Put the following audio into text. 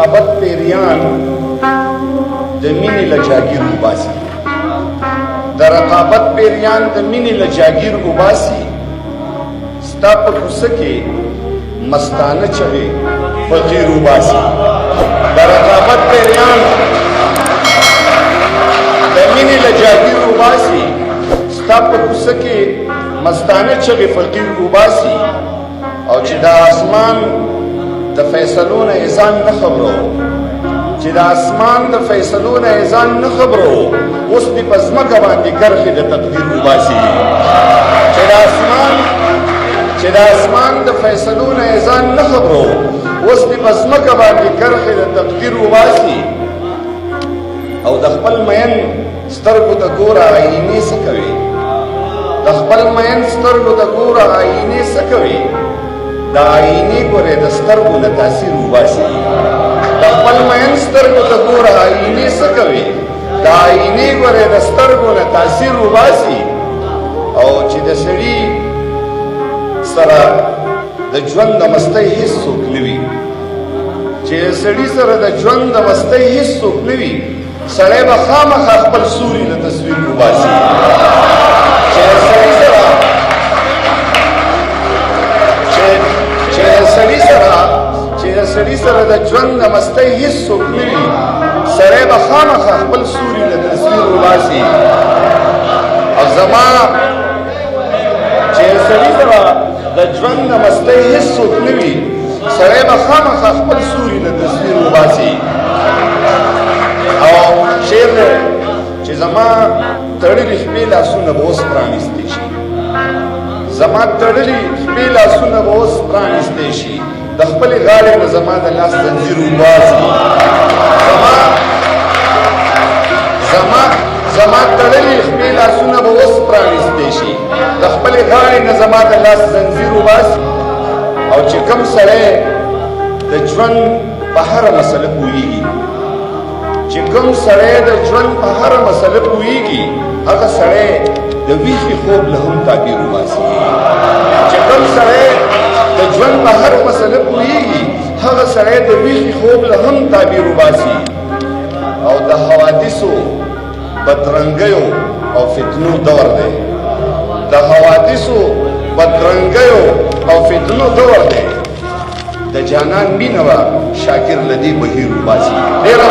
رقابت پیریان د مینې له جاګیر وباسي د رقابت پیریان د مینې له جاګیر وباسي ستا په کوڅه کې مستانه چغې فقیر وباسي د رقابت پیریان د مینې له جاګیر وباسي ستا په کوڅه کې مستانه چغې فقیر وباسي او چې د اسمان د فیصلو نه ځان نه خبرو چې د اسمان د فیصلو نه ځان نه خبرو اوس دې په ځمکه باندې کرښې د تقدیر وباسي چې د اسمان د فیصلو نه ځان نه خبرو اوس دې په ځمکه باندې کرښې د تقدیر وباسي او د خپل مین سترګو ته ګوره آیینې څه کوي د خپل مین سترګو ته ګوره آیینې څه کوي د آیینې ګورې د سترګو نه تاثیر وباسي د خپل مین سترګو ته ګوره آیینې څه کوي د آیینې ګورې د سترګو نه تاثیر وباسي او چې د سړي سره د ژوند د مستۍ هیڅ څوک نه وي چې د سړي سره د ژوند د مستۍ هیڅ څوک نه وي سړی به خامخا خپل سوري له تصویر وباسي چې د سړي سره چې د سړي سره د ژوند د مستۍ هیڅ څوک نه وي سړی به خامخا خپل سوري له تصویر وباسي او زما چې د سړي سره د ژوند د مستۍ هیڅ څوک نه وي سړی به خامخا خپل سوري له تصویر وباسي او شعر دی چې زما تړلي شپې لاسونه به اوس پرانیستی شي زما تړلي شپې لاسونه به اوس پرانیستی شي د خپلې غاړې نه زما د لاس زنځیر وباسي زما تړلي شپې لاسونه به اوس پرانیستی شي د خپلې غاړې نه زما د لاس زنځیر وباسي او چې کوم سړی د ژوند په هره مسله پوهېږي چې کوم سړی د ژوند په هره مسله پوهېږي هغه سړی د ویښې خوب له هم تعبیر وباسي چې کوم سړی د ژوند په هر مسله پوهېږي هغه سړی د ویښې خوب له هم تعبیر وباسي او د حوادثو بدرنګیو او فتنو دور دی د حوادثو بدرنګیو او فتنو دور دی د جانان مینه به شاکر له دې بهیر وباسي ډېره